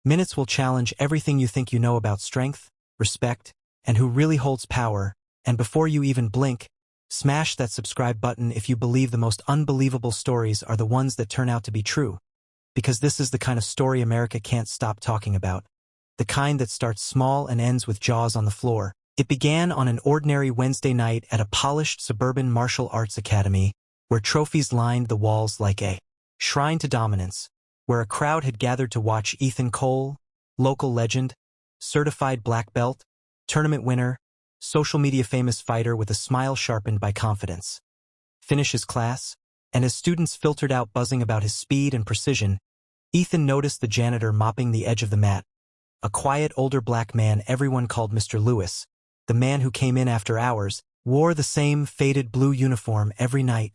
Minutes will challenge everything you think you know about strength, respect, and who really holds power, and before you even blink, smash that subscribe button if you believe the most unbelievable stories are the ones that turn out to be true. Because this is the kind of story America can't stop talking about. The kind that starts small and ends with jaws on the floor. It began on an ordinary Wednesday night at a polished suburban martial arts academy, where trophies lined the walls like a shrine to dominance, where a crowd had gathered to watch Ethan Cole, local legend, certified black belt, tournament winner, social media famous fighter with a smile sharpened by confidence, finish his class, and as students filtered out buzzing about his speed and precision, Ethan noticed the janitor mopping the edge of the mat, a quiet older black man everyone called Mr. Lewis, the man who came in after hours, wore the same faded blue uniform every night,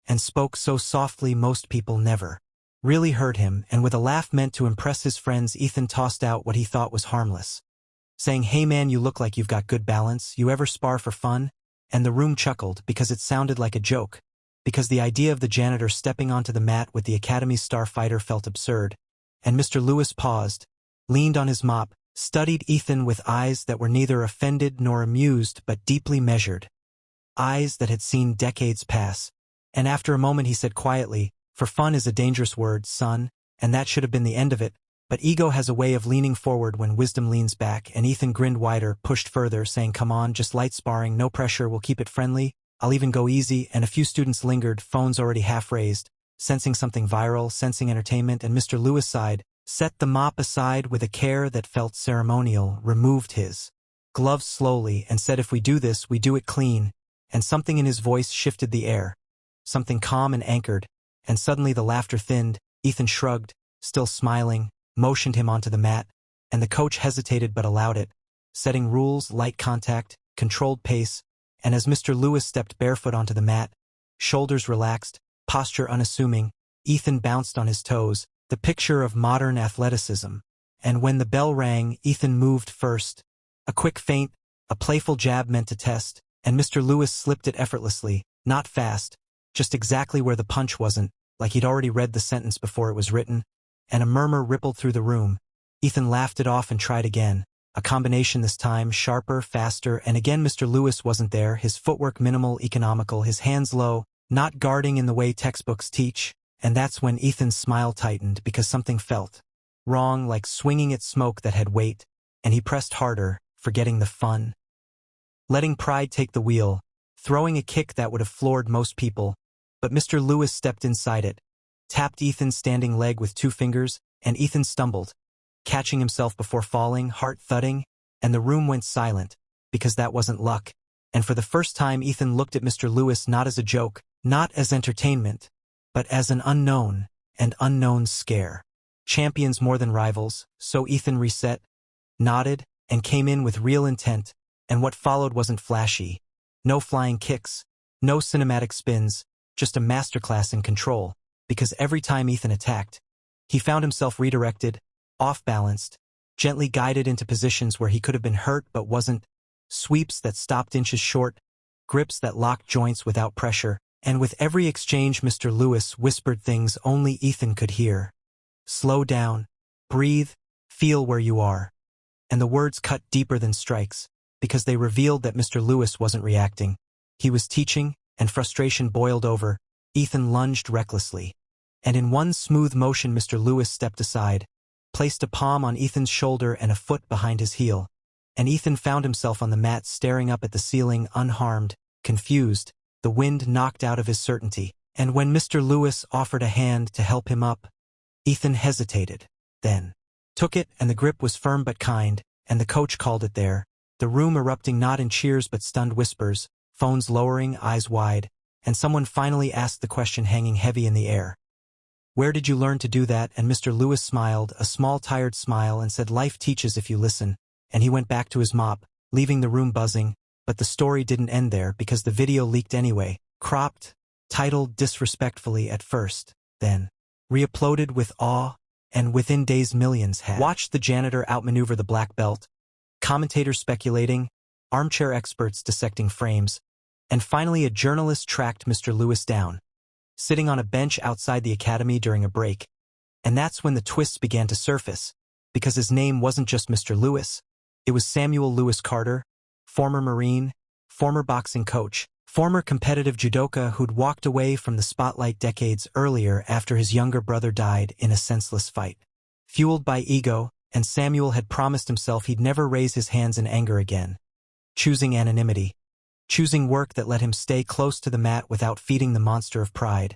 and spoke so softly most people never really heard him, and with a laugh meant to impress his friends, Ethan tossed out what he thought was harmless, saying, "Hey man, you look like you've got good balance, you ever spar for fun?" And the room chuckled because it sounded like a joke, because the idea of the janitor stepping onto the mat with the Academy's star fighter felt absurd, and Mr. Lewis paused, leaned on his mop, studied Ethan with eyes that were neither offended nor amused but deeply measured, eyes that had seen decades pass, and after a moment he said quietly, "For fun is a dangerous word, son, and that should have been the end of it, but ego has a way of leaning forward when wisdom leans back," and Ethan grinned wider, pushed further, saying, "Come on, just light sparring, no pressure, we'll keep it friendly, I'll even go easy," and a few students lingered, phones already half raised, sensing something viral, sensing entertainment, and Mr. Lewis sighed, set the mop aside with a care that felt ceremonial, removed his gloves slowly, and said, "If we do this, we do it clean," and something in his voice shifted the air, something calm and anchored, and suddenly the laughter thinned. Ethan shrugged, still smiling, motioned him onto the mat, and the coach hesitated but allowed it, setting rules, light contact, controlled pace, and as Mr. Lewis stepped barefoot onto the mat, shoulders relaxed, posture unassuming, Ethan bounced on his toes, the picture of modern athleticism. And when the bell rang, Ethan moved first, a quick feint, a playful jab meant to test, and Mr. Lewis slipped it effortlessly, not fast, just exactly where the punch wasn't, like he'd already read the sentence before it was written, and a murmur rippled through the room. Ethan laughed it off and tried again, a combination this time, sharper, faster, and again Mr. Lewis wasn't there, his footwork minimal, economical, his hands low, not guarding in the way textbooks teach, and that's when Ethan's smile tightened because something felt wrong, like swinging at smoke that had weight, and he pressed harder, forgetting the fun, letting pride take the wheel, throwing a kick that would have floored most people. But Mr. Lewis stepped inside it, tapped Ethan's standing leg with 2 fingers, and Ethan stumbled, catching himself before falling, heart thudding, and the room went silent, because that wasn't luck. And for the first time Ethan looked at Mr. Lewis not as a joke, not as entertainment, but as an unknown and unknown scare. Champions more than rivals, so Ethan reset, nodded, and came in with real intent, and what followed wasn't flashy. No flying kicks, no cinematic spins, just a masterclass in control, because every time Ethan attacked, he found himself redirected, off-balanced, gently guided into positions where he could have been hurt but wasn't, sweeps that stopped inches short, grips that locked joints without pressure, and with every exchange Mr. Lewis whispered things only Ethan could hear. "Slow down, breathe, feel where you are." And the words cut deeper than strikes, because they revealed that Mr. Lewis wasn't reacting. He was teaching, and frustration boiled over. Ethan lunged recklessly, and in one smooth motion Mr. Lewis stepped aside, placed a palm on Ethan's shoulder and a foot behind his heel, and Ethan found himself on the mat staring up at the ceiling, unharmed, confused, the wind knocked out of his certainty. And when Mr. Lewis offered a hand to help him up, Ethan hesitated, then took it, and the grip was firm but kind, and the coach called it there, the room erupting not in cheers but stunned whispers, phones lowering, eyes wide, and someone finally asked the question hanging heavy in the air. "Where did you learn to do that?" And Mr. Lewis smiled, a small tired smile, and said, "Life teaches if you listen," and he went back to his mop, leaving the room buzzing. But the story didn't end there, because the video leaked anyway, cropped, titled disrespectfully at first, then re-uploaded with awe, and within days millions had watched the janitor outmaneuver the black belt, commentators speculating, armchair experts dissecting frames, and finally a journalist tracked Mr. Lewis down, sitting on a bench outside the academy during a break. And that's when the twists began to surface, because his name wasn't just Mr. Lewis. It was Samuel Lewis Carter, former Marine, former boxing coach, former competitive judoka who'd walked away from the spotlight decades earlier after his younger brother died in a senseless fight. Fueled by ego, and Samuel had promised himself he'd never raise his hands in anger again. Choosing anonymity. Choosing work that let him stay close to the mat without feeding the monster of pride.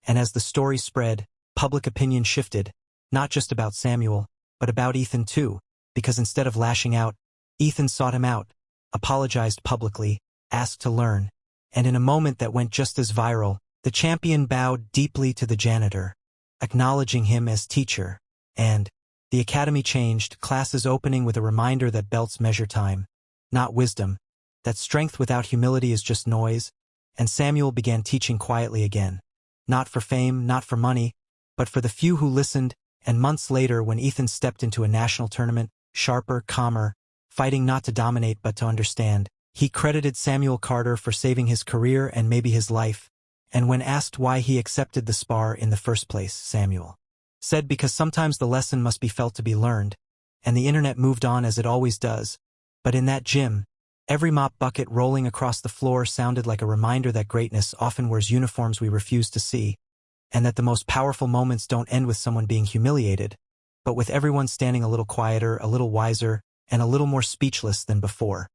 And as the story spread, public opinion shifted, not just about Samuel, but about Ethan too, because instead of lashing out, Ethan sought him out, apologized publicly, asked to learn, and in a moment that went just as viral, the champion bowed deeply to the janitor, acknowledging him as teacher, and the academy changed, classes opening with a reminder that belts measure time, not wisdom, that strength without humility is just noise, and Samuel began teaching quietly again, not for fame, not for money, but for the few who listened, and months later when Ethan stepped into a national tournament, sharper, calmer, fighting not to dominate but to understand, he credited Samuel Carter for saving his career and maybe his life, and when asked why he accepted the spar in the first place, Samuel said because sometimes the lesson must be felt to be learned, and the internet moved on as it always does, but in that gym, every mop bucket rolling across the floor sounded like a reminder that greatness often wears uniforms we refuse to see, and that the most powerful moments don't end with someone being humiliated, but with everyone standing a little quieter, a little wiser, and a little more speechless than before.